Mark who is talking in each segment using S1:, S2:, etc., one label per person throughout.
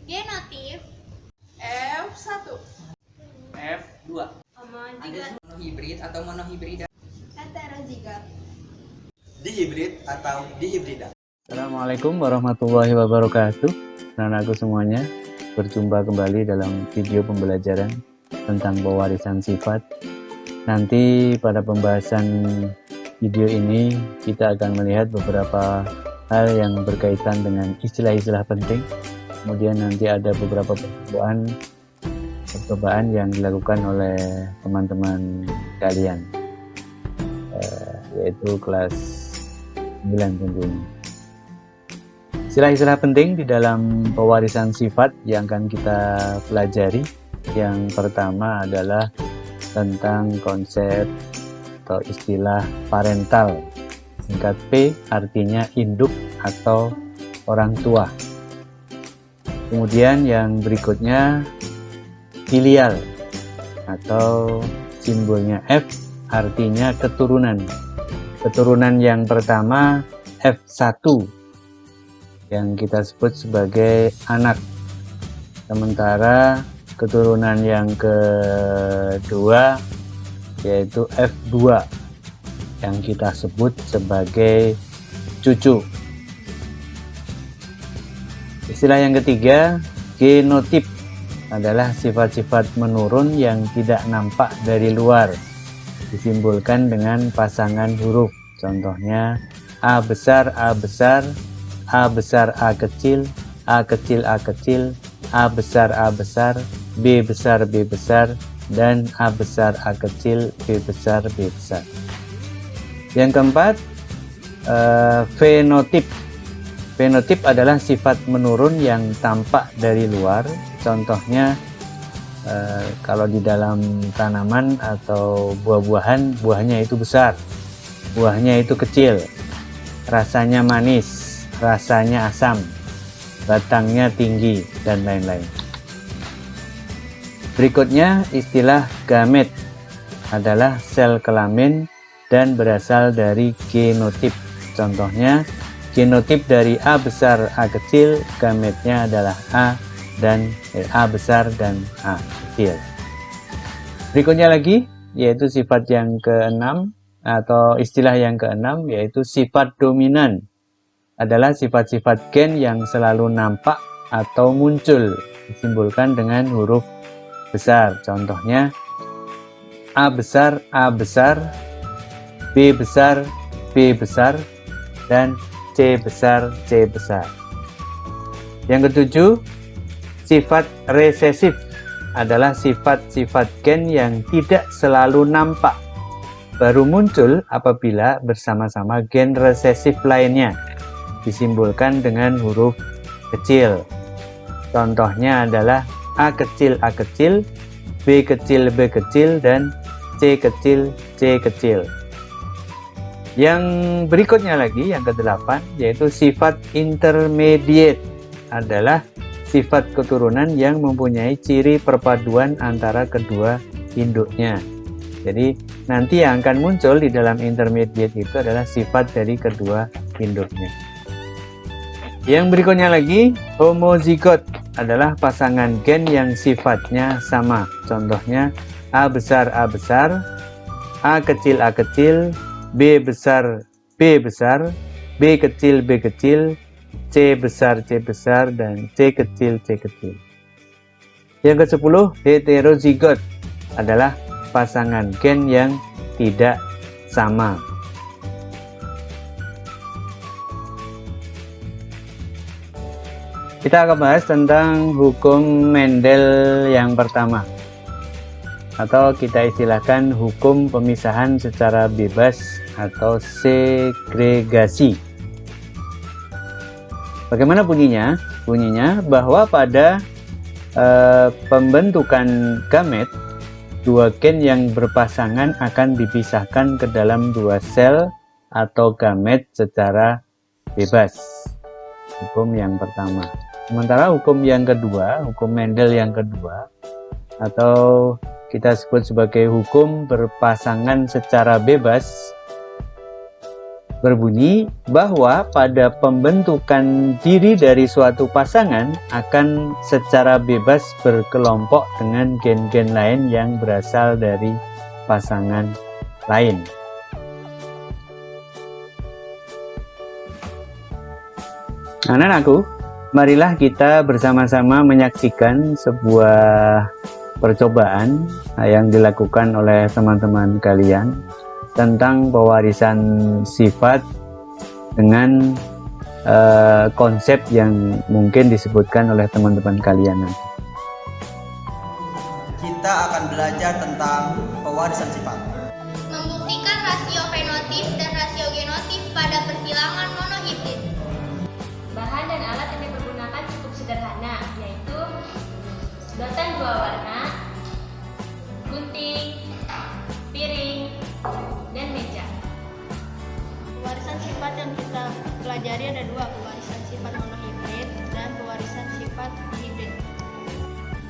S1: Genotif
S2: F1,
S3: F2.
S1: homozigot,
S3: Monohibrid atau monohibrida.
S1: heterozigot.
S4: Dihibrid atau dihibrida.
S5: Assalamualaikum warahmatullahi wabarakatuh. Anak-anakku semuanya, berjumpa kembali dalam video pembelajaran tentang pewarisan sifat. Nanti pada pembahasan video ini kita akan melihat beberapa hal yang berkaitan dengan istilah-istilah penting. Kemudian nanti ada beberapa percobaan yang dilakukan oleh teman-teman kalian, yaitu kelas 9 tentunya. Istilah-istilah penting di dalam pewarisan sifat yang akan kita pelajari. Yang pertama adalah tentang konsep atau istilah parental. Singkat P artinya induk atau orang tua. Kemudian yang berikutnya filial atau simbolnya F artinya keturunan. Keturunan yang pertama F1 yang kita sebut sebagai anak. Sementara keturunan yang kedua yaitu F2 yang kita sebut sebagai cucu. Istilah yang ketiga, genotip adalah sifat-sifat menurun yang tidak nampak dari luar, disimbolkan dengan pasangan huruf. Contohnya A besar, A besar, A besar, A kecil, A kecil, A kecil, A besar, A besar, B besar, B besar, dan A besar, A kecil, B besar, B besar. Yang keempat, fenotip. Fenotip adalah sifat menurun yang tampak dari luar. Contohnya kalau di dalam tanaman atau buah-buahan, buahnya itu besar, buahnya itu kecil, rasanya manis, rasanya asam, batangnya tinggi, dan lain-lain. Berikutnya, istilah gamet adalah sel kelamin dan berasal dari genotip. Contohnya, genotip dari A besar, A kecil, gametnya adalah A besar dan A kecil. Berikutnya lagi, yaitu sifat yang keenam atau istilah yang keenam, yaitu sifat dominan. Adalah sifat-sifat gen yang selalu nampak atau muncul, disimbolkan dengan huruf besar. Contohnya A besar, A besar, B besar, B besar, dan C besar, C besar. Yang ketujuh, sifat resesif adalah sifat-sifat gen yang tidak selalu nampak, baru muncul apabila bersama-sama gen resesif lainnya, disimbolkan dengan huruf kecil. Contohnya adalah A kecil, A kecil, B kecil, B kecil, dan C kecil, C kecil. Yang berikutnya lagi, yang ke-8, yaitu sifat intermediate adalah sifat keturunan yang mempunyai ciri perpaduan antara kedua induknya. Jadi nanti yang akan muncul di dalam intermediate itu adalah sifat dari kedua induknya. Yang berikutnya lagi, homozigot adalah pasangan gen yang sifatnya sama. Contohnya A besar, A besar, A kecil, A kecil, B besar, B besar, B kecil, B kecil, C besar, C besar, dan C kecil, C kecil. Yang ke-10, heterozigot adalah pasangan gen yang tidak sama. Kita akan bahas tentang hukum Mendel yang pertama, atau kita istilahkan hukum pemisahan secara bebas atau segregasi. Bagaimana bunyinya? Bunyinya bahwa pada pembentukan gamet, dua gen yang berpasangan akan dipisahkan ke dalam dua sel atau gamet secara bebas. Hukum yang pertama. Sementara hukum yang kedua, hukum Mendel yang kedua, atau kita sebut sebagai hukum berpasangan secara bebas, berbunyi bahwa pada pembentukan diri dari suatu pasangan akan secara bebas berkelompok dengan gen-gen lain yang berasal dari pasangan lain. Anak-anakku, marilah kita bersama-sama menyaksikan sebuah percobaan yang dilakukan oleh teman-teman kalian tentang pewarisan sifat dengan konsep yang mungkin disebutkan oleh teman-teman kalian nanti.
S4: Kita akan belajar tentang pewarisan sifat.
S1: Membuktikan rasio fenotip dan rasio genotip pada persilangan monohibrid.
S6: Bahan dan alat yang dipergunakan cukup sederhana, yaitu sedotan 2 warna, gunting, piring, dan meja.
S1: Pewarisan sifat yang kita pelajari ada 2, pewarisan sifat monohibrid dan pewarisan sifat dihibrid.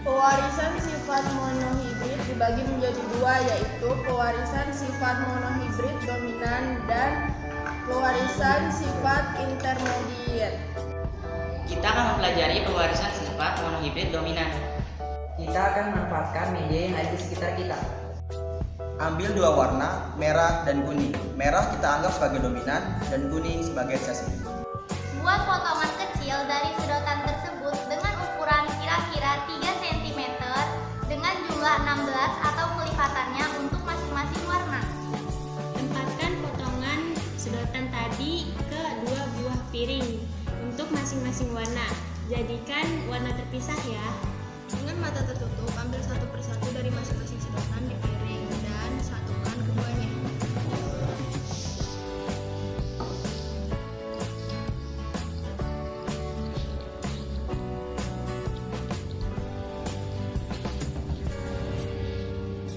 S2: Pewarisan sifat monohibrid dibagi menjadi 2, yaitu pewarisan sifat monohibrid dominan dan pewarisan sifat intermediate.
S3: Kita akan mempelajari pewarisan sifat monohibrid dominan. Kita akan memanfaatkan media yang ada di sekitar kita.
S4: Ambil 2 warna, merah dan kuning. Merah kita anggap sebagai dominan dan kuning sebagai resesi.
S1: Buat potongan kecil dari sedotan tersebut dengan ukuran kira-kira 3 cm dengan jumlah 16 atau kelipatannya untuk masing-masing warna.
S6: Tempatkan potongan sedotan tadi ke 2 buah piring untuk masing-masing warna. Jadikan warna terpisah ya.
S1: Dengan mata tertutup, ambil satu persatu dari masing-masing sedotan di piring dan satukan keduanya.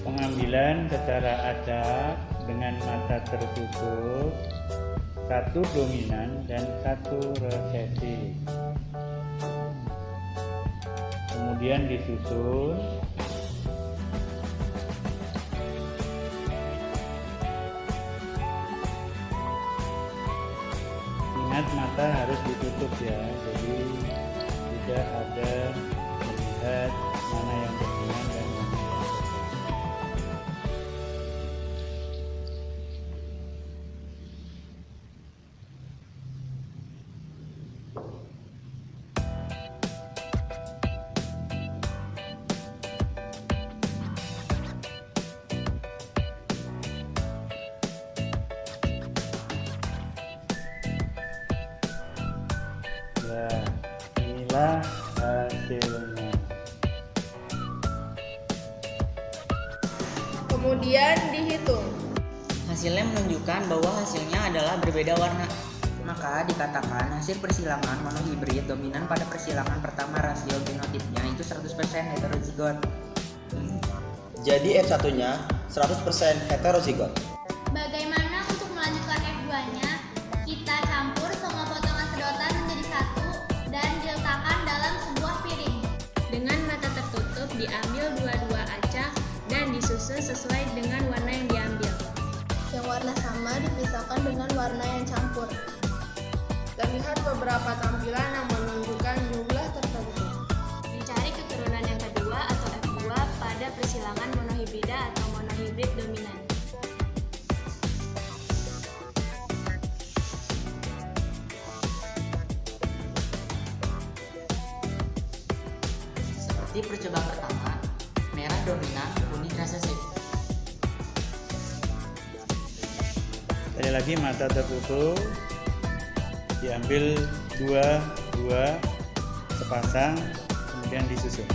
S5: Pengambilan secara acak dengan mata tertutup, 1 dominan dan 1 resesi. Kemudian disusun. Ingat, mata harus ditutup ya, jadi tidak ada melihat mana yang dominan dan mana yang resesi. Ya, inilah hasilnya.
S2: Kemudian dihitung.
S3: Hasilnya menunjukkan bahwa hasilnya adalah berbeda warna. Maka dikatakan hasil persilangan monohibrid dominan pada persilangan pertama rasio genotipnya itu 100% heterozigot.
S4: Jadi F1-nya 100% heterozigot.
S1: Bagaimana untuk melanjutkan F2-nya? Kita campur semua potongan sedotan menjadi satu dan diletakkan dalam sebuah piring.
S6: Dengan mata tertutup diambil 2 acak dan disusun sesuai dengan warna yang diambil.
S1: Yang warna sama dipisahkan dengan warna yang campur.
S2: Terlihat beberapa tampilan yang menunjukkan jumlah tertentu.
S6: Mencari keturunan yang kedua atau F2 pada persilangan monohibrida atau monohibrid dominan.
S3: Seperti percobaan pertama, merah dominan, kuning resesi.
S5: Sekali lagi mata tertutup, diambil 2 sepasang, kemudian disusun.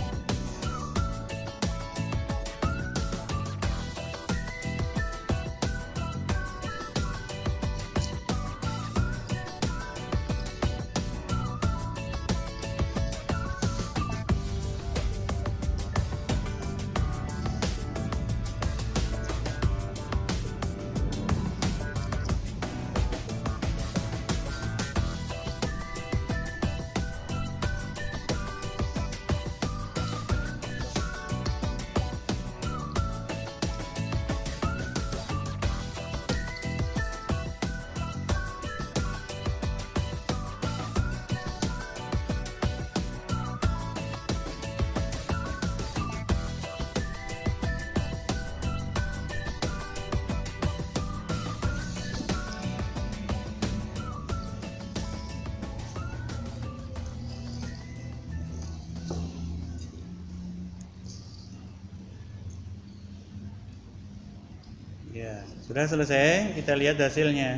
S5: Ya, sudah selesai. Kita lihat hasilnya.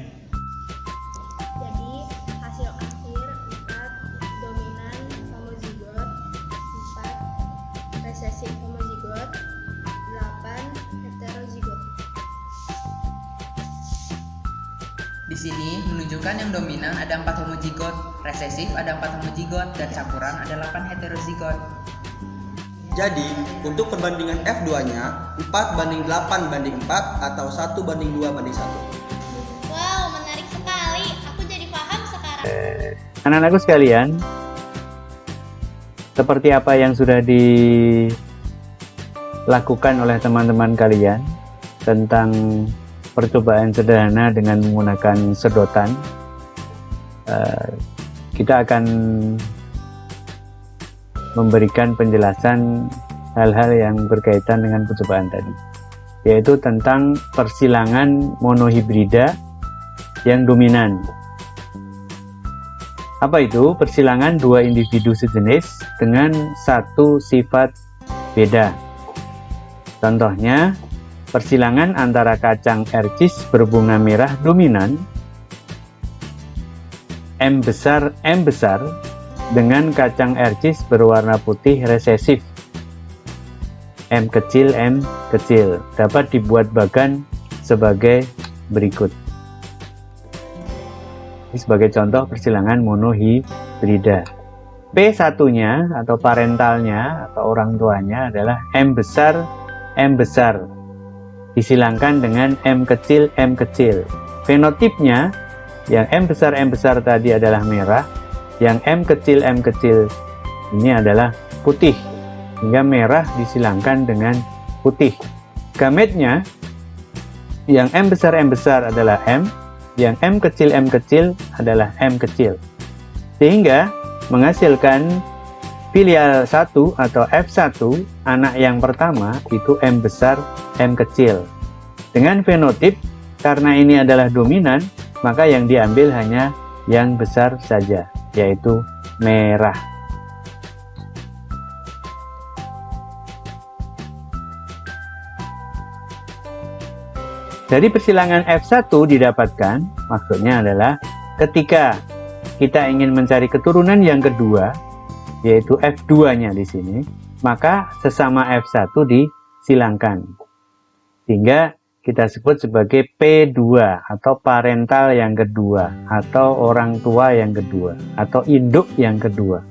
S2: Jadi hasil akhir 4 dominan homozigot, 4 resesif homozigot, 8 heterozigot.
S3: Di sini menunjukkan yang dominan ada 4 homozigot, resesif ada 4 homozigot, dan campuran ada 8 heterozigot.
S4: Jadi, untuk perbandingan F2-nya 4:8/4 atau 1:2/1.
S1: Wow, menarik sekali. Aku jadi paham sekarang.
S5: Anak-anakku sekalian, seperti apa yang sudah dilakukan oleh teman-teman kalian tentang percobaan sederhana dengan menggunakan sedotan, kita akan memberikan penjelasan hal-hal yang berkaitan dengan percobaan tadi, yaitu tentang persilangan monohibrida yang dominan. Apa itu? Persilangan dua individu sejenis dengan satu sifat beda. Contohnya, persilangan antara kacang ercis berbunga merah dominan M besar dengan kacang ercis berwarna putih resesif M kecil dapat dibuat bagan sebagai berikut. Ini sebagai contoh persilangan monohibrida. P1-nya atau parentalnya atau orang tuanya adalah M besar disilangkan dengan M kecil. Fenotipnya yang M besar tadi adalah merah, yang M kecil ini adalah putih, hingga merah disilangkan dengan putih. Gametnya yang M besar adalah M, yang M kecil adalah M kecil, sehingga menghasilkan filial 1 atau F1, anak yang pertama itu M besar M kecil. Dengan fenotip, karena ini adalah dominan, maka yang diambil hanya yang besar saja, yaitu merah. Dari persilangan F1 didapatkan, maksudnya adalah ketika kita ingin mencari keturunan yang kedua, yaitu F2-nya di sini, maka sesama F1 disilangkan. Sehingga kita sebut sebagai P2 atau parental yang kedua, atau orang tua yang kedua, atau induk yang kedua.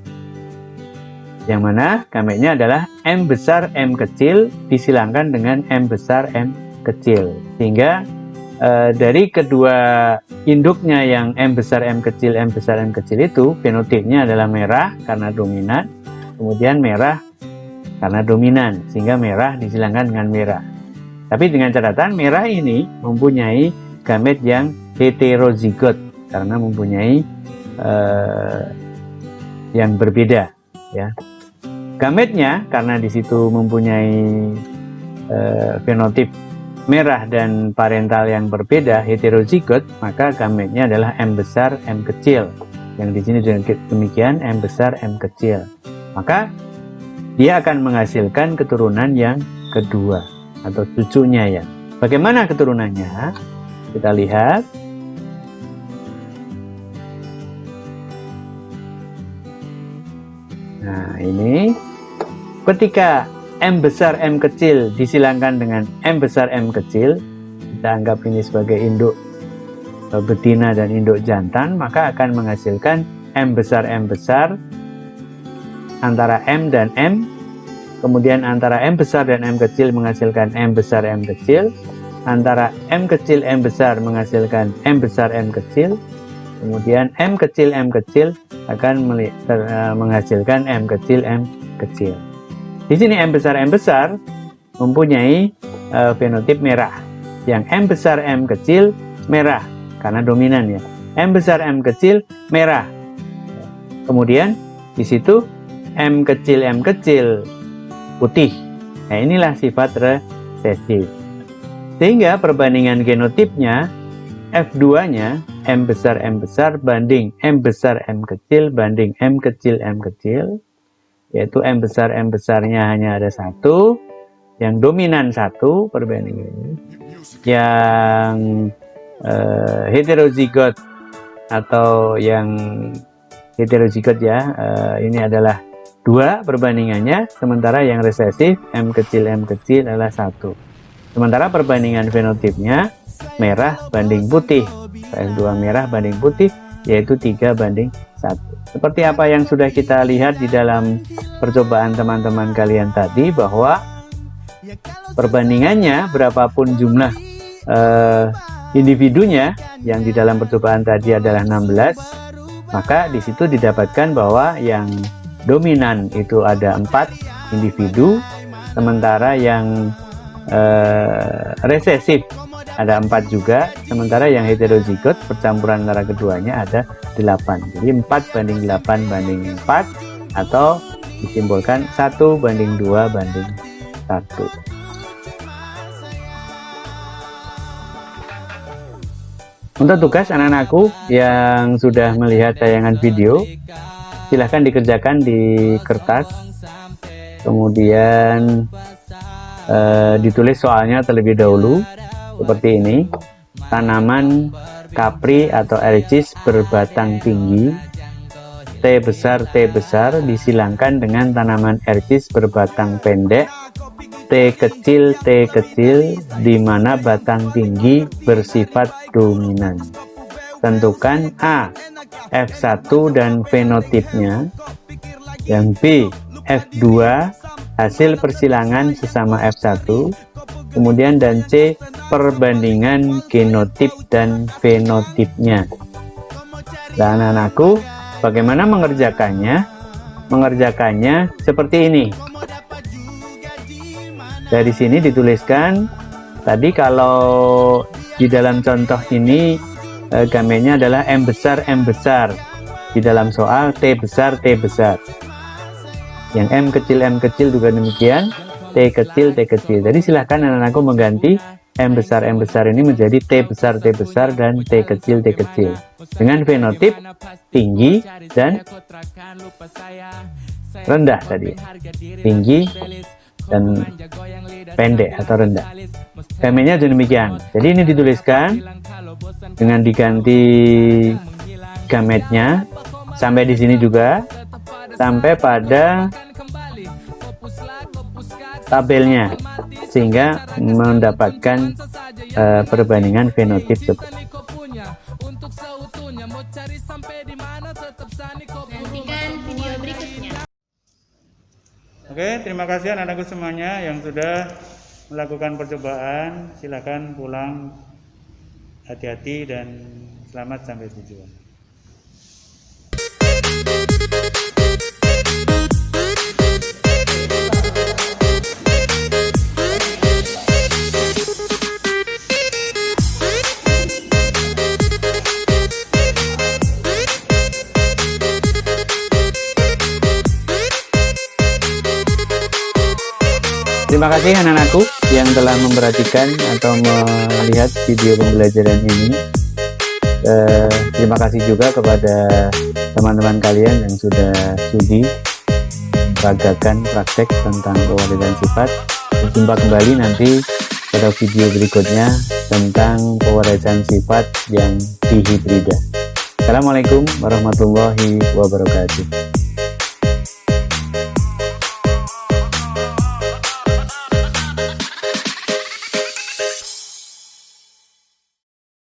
S5: Yang mana gametnya adalah M besar M kecil disilangkan dengan M besar M kecil. Sehingga dari kedua induknya yang M besar M kecil itu fenotipnya adalah merah karena dominan, kemudian merah karena dominan, sehingga merah disilangkan dengan merah. Tapi dengan catatan merah ini mempunyai gamet yang heterozigot karena mempunyai yang berbeda, ya. Gametnya karena di situ mempunyai fenotip merah dan parental yang berbeda, heterozigot, maka gametnya adalah M besar M kecil. Yang di sini demikian M besar M kecil. Maka dia akan menghasilkan keturunan yang kedua atau cucunya ya. Bagaimana keturunannya? Kita lihat. Nah, ini ketika M besar M kecil disilangkan dengan M besar M kecil, kita anggap ini sebagai induk betina dan induk jantan, maka akan menghasilkan M besar antara M dan M, kemudian antara M besar dan M kecil menghasilkan M besar M kecil, antara M kecil M besar menghasilkan M besar M kecil, kemudian M kecil akan menghasilkan M kecil M kecil. Di sini M besar mempunyai fenotip merah, yang M besar M kecil merah karena dominan ya. M besar M kecil merah. Kemudian di situ M kecil putih. Nah, inilah sifat resesif. Sehingga perbandingan genotipnya F2-nya M besar banding M besar M kecil banding M kecil, yaitu M besarnya hanya ada 1, yang dominan 1 perbandingannya, yang heterozigot atau yang heterozigot ya, ini adalah 2 perbandingannya, sementara yang resesif M kecil adalah 1. Sementara perbandingan fenotipnya merah banding putih, PF2 merah banding putih, yaitu 3 banding 1. Seperti apa yang sudah kita lihat di dalam percobaan teman-teman kalian tadi, bahwa perbandingannya berapapun jumlah individunya yang di dalam percobaan tadi adalah 16, maka di situ didapatkan bahwa yang dominan itu ada 4 individu, sementara yang resesif ada 4 juga, sementara yang heterozigot percampuran antara keduanya ada 8. Jadi 4 banding 8 banding 4, atau disimpulkan 1 banding 2 banding 1. Untuk tugas anak-anakku yang sudah melihat tayangan video, silahkan dikerjakan di kertas, kemudian ditulis soalnya terlebih dahulu seperti ini. Tanaman kapri atau ericis berbatang tinggi, T besar disilangkan dengan tanaman ericis berbatang pendek, T kecil di mana batang tinggi bersifat dominan. Tentukan A. F1 dan fenotipnya. Yang B. F2 hasil persilangan sesama F1. Kemudian dan C. Perbandingan genotip dan fenotipnya. Dan anak-anakku, bagaimana mengerjakannya? Mengerjakannya seperti ini. Dari sini dituliskan, tadi kalau di dalam contoh ini gametnya adalah M besar. Di dalam soal T besar. Yang M kecil juga demikian, T kecil. Jadi silahkan anak-anakku mengganti M besar ini menjadi T besar dan T kecil dengan fenotip tinggi dan rendah tadi, tinggi dan pendek atau rendah. Gametnya demikian. Jadi ini dituliskan dengan diganti gametnya sampai di sini juga, sampai pada tabelnya, sehingga mendapatkan perbandingan fenotip seperti.
S6: Nantikan video berikutnya.
S5: Oke, terima kasih anak-anakku semuanya yang sudah melakukan percobaan. Silakan pulang hati-hati dan selamat sampai tujuan. Terima kasih anak-anakku yang telah memperhatikan atau melihat video pembelajaran ini. Terima kasih juga kepada teman-teman kalian yang sudah sudi meragakan praktek tentang pewarisan sifat. Jumpa kembali nanti pada video berikutnya tentang pewarisan sifat yang dihibrida. Assalamualaikum warahmatullahi wabarakatuh.